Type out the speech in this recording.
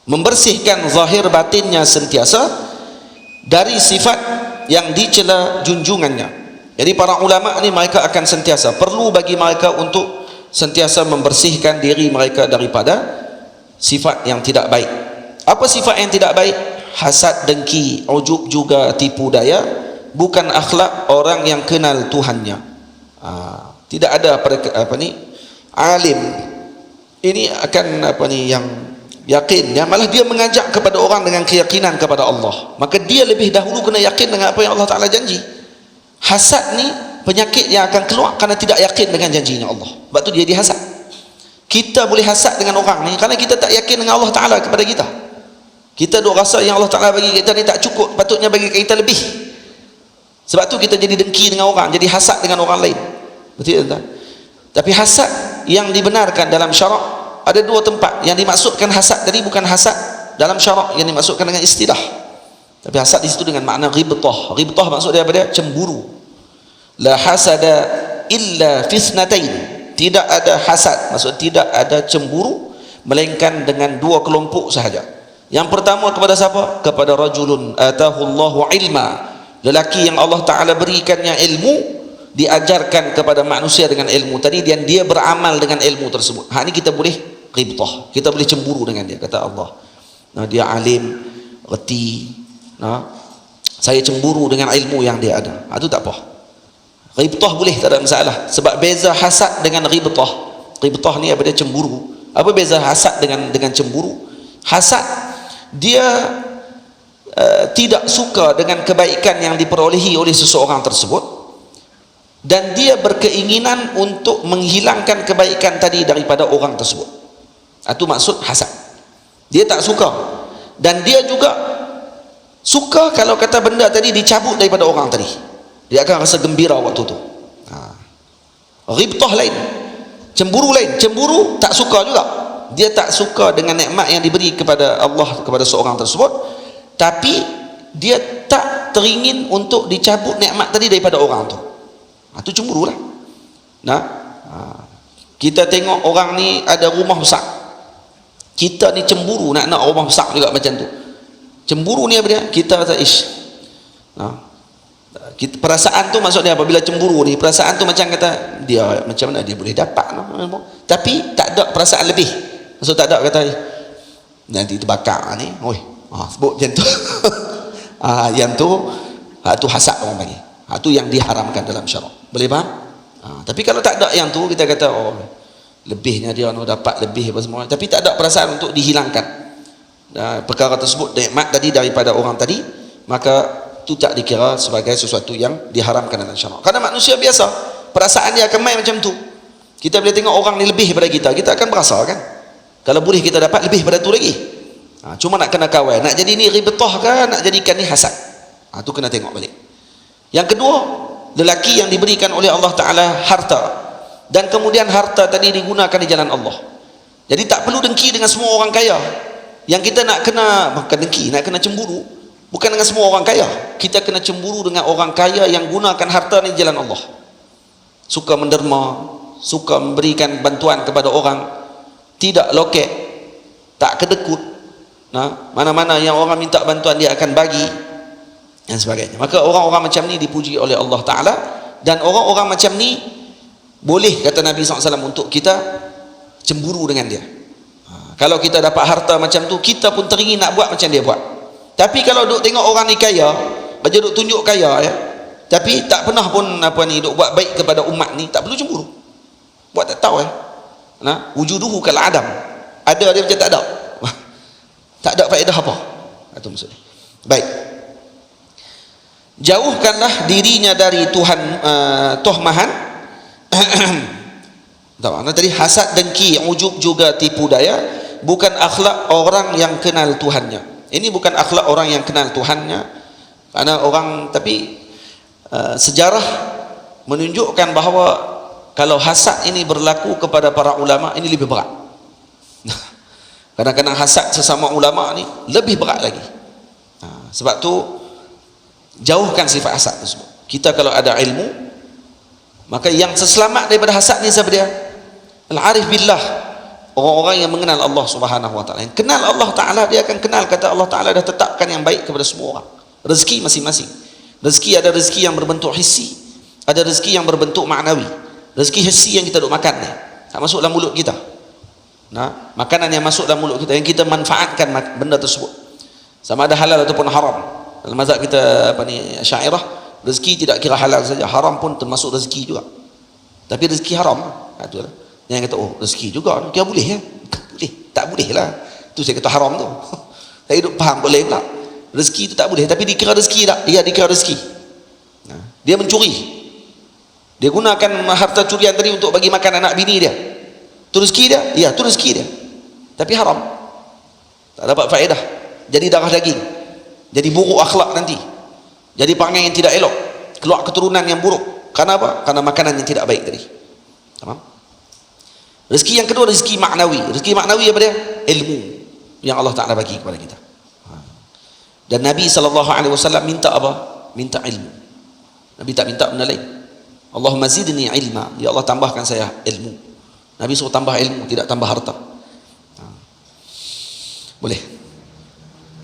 membersihkan zahir batinnya sentiasa dari sifat yang dicela junjungannya. Jadi para ulama ni mereka akan sentiasa, perlu bagi mereka untuk sentiasa membersihkan diri mereka daripada sifat yang tidak baik. Apa sifat yang tidak baik? Hasad, dengki, ujub juga tipu daya, bukan akhlak orang yang kenal Tuhannya. Tidak ada alim ini akan yang yakin, malah dia mengajak kepada orang dengan keyakinan kepada Allah, maka dia lebih dahulu kena yakin dengan apa yang Allah Ta'ala janji. Hasad ni penyakit yang akan keluar kerana tidak yakin dengan janjinya Allah, sebab tu dia dihasad. Kita boleh hasad dengan orang ni kerana kita tak yakin dengan Allah Ta'ala kepada kita. Kita duk rasa yang Allah Ta'ala bagi kita ni tak cukup, patutnya bagi kita lebih. Sebab tu kita jadi dengki dengan orang, jadi hasad dengan orang lain. Betul tak? Tapi hasad yang dibenarkan dalam syarak ada dua tempat. Yang dimaksudkan hasad tadi bukan hasad dalam syarak yang dimaksudkan dengan istilah, tapi hasad di situ dengan makna ghibtah. Ghibtah maksud dia apa dia? Cemburu. La hasada illa fisnatain. Tidak ada hasad, maksud tidak ada cemburu melainkan dengan dua kelompok sahaja. Yang pertama kepada siapa? Kepada rajulun atahullahu ilma, lelaki yang Allah Ta'ala berikannya ilmu, diajarkan kepada manusia dengan ilmu tadi, dan dia beramal dengan ilmu tersebut. Ini kita boleh ghibtah, kita boleh cemburu dengan dia, kata Allah. Dia alim, reti, saya cemburu dengan ilmu yang dia ada. Itu tak apa. Ghibtah boleh, tak ada masalah. Sebab beza hasad dengan ghibtah. Ghibtah ni apa dia? Cemburu. Apa beza hasad dengan cemburu? Hasad dia tidak suka dengan kebaikan yang diperolehi oleh seseorang tersebut, dan dia berkeinginan untuk menghilangkan kebaikan tadi daripada orang tersebut. Itu maksud hasad. Dia tak suka, dan dia juga suka kalau kata benda tadi dicabut daripada orang tadi, dia akan rasa gembira waktu tu. Ghibtah lain, cemburu lain. Cemburu tak suka juga, dia tak suka dengan nikmat yang diberi kepada Allah kepada seorang tersebut, tapi dia tak teringin untuk dicabut nikmat tadi daripada orang tu. Itu cemburu lah. Kita tengok orang ni ada rumah besar, kita ni cemburu nak rumah besar juga macam tu. Cemburu ni apa dia? Kita kata perasaan tu maksudnya apabila cemburu ni, perasaan tu macam kata dia macam mana dia boleh dapat, tapi tak ada perasaan lebih. Maksud tak ada kata nanti terbakar ni, sebut macam tu. Yang tu hasad orang panggil. Itu yang diharamkan dalam syarak. Boleh faham? Tapi kalau tak ada yang tu, kita kata lebihnya dia dapat lebih apa semua, tapi tak ada perasaan untuk dihilangkan perkara tersebut, nikmat tadi daripada orang tadi, maka itu tak dikira sebagai sesuatu yang diharamkan dalam syarak. Karena manusia biasa, perasaan dia akan main macam tu. Kita boleh tengok orang ni lebih daripada kita akan berasa kan, kalau boleh kita dapat lebih daripada tu lagi. Cuma nak kena kawal, nak jadi ni ghibtah kan, nak jadikan ni hasad. Itu kena tengok balik. Yang kedua, lelaki yang diberikan oleh Allah Ta'ala harta, dan kemudian harta tadi digunakan di jalan Allah. Jadi tak perlu dengki dengan semua orang kaya. Yang kita nak kena, bukan dengki, nak kena cemburu bukan dengan semua orang kaya. Kita kena cemburu dengan orang kaya yang gunakan harta ni di jalan Allah, suka menderma, suka memberikan bantuan kepada orang, tidak loket, tak kedekut. Mana-mana yang orang minta bantuan dia akan bagi, dan sebagainya. Maka orang-orang macam ni dipuji oleh Allah Ta'ala, dan orang-orang macam ni boleh, kata Nabi SAW, untuk kita cemburu dengan dia. Kalau kita dapat harta macam tu, kita pun teringin nak buat macam dia buat. Tapi kalau duk tengok orang ni kaya, aja duk tunjuk kaya tapi tak pernah pun duk buat baik kepada umat ni, tak perlu cemburu. Buat tak tahu wujuduhu kal adam, ada dia macam tak ada. Tak ada faedah apa. Itu maksudnya. Baik, jauhkanlah dirinya dari Tuhan tohmahan. Tadi hasad, dengki, ujub juga tipu daya, bukan akhlak orang yang kenal Tuhannya. Ini bukan akhlak orang yang kenal Tuhannya. Karena orang, tapi sejarah menunjukkan bahawa kalau hasad ini berlaku kepada para ulama, ini lebih berat. Kadang-kadang hasad sesama ulama ni lebih berat lagi. Sebab tu jauhkan sifat hasad tersebut. Kita kalau ada ilmu, maka yang seselamat daripada hasad ni siapa dia? Al-arif billah, Orang-orang yang mengenal Allah Subhanahu wa taala. Yang kenal Allah taala, dia akan kenal, kata Allah taala dah tetapkan yang baik kepada semua orang. Rezeki masing-masing. Rezeki ada rezeki yang berbentuk hissi, ada rezeki yang berbentuk maknawi. Rezeki hissi yang kita duk makan ni, tak masuk dalam mulut kita. Nah, makanan yang masuk dalam mulut kita, yang kita manfaatkan benda tersebut, sama ada halal ataupun haram. Dalam mazhab kita Asy'ariyah, rezeki tidak kira halal saja, haram pun termasuk rezeki juga. Tapi rezeki haram, itulah. Yang kata, oh rezeki juga, dia boleh ya? Boleh, tak boleh lah. Tu saya kata haram tu. Saya duk faham boleh pula. Rezeki itu tak boleh, tapi dikira rezeki tak? Dia dikira rezeki. Nah, dia mencuri. Dia gunakan harta curian tadi untuk bagi makan anak bini dia. Tu rezeki dia? Ya, tu rezeki dia. Tapi haram. Tak dapat faedah. Jadi darah daging. Jadi buruk akhlak nanti. Jadi perangai yang tidak elok. Keluar keturunan yang buruk. Karena apa? Karena makanan yang tidak baik tadi. Faham? Rezeki yang kedua, rezeki maknawi. Rezeki maknawi apa dia? Ilmu yang Allah Ta'ala bagi kepada kita. Dan Nabi SAW minta apa? Minta ilmu. Nabi tak minta benda lain. Allahumma zidni ilma, ya Allah tambahkan saya ilmu. Nabi suruh tambah ilmu, tidak tambah harta. Boleh.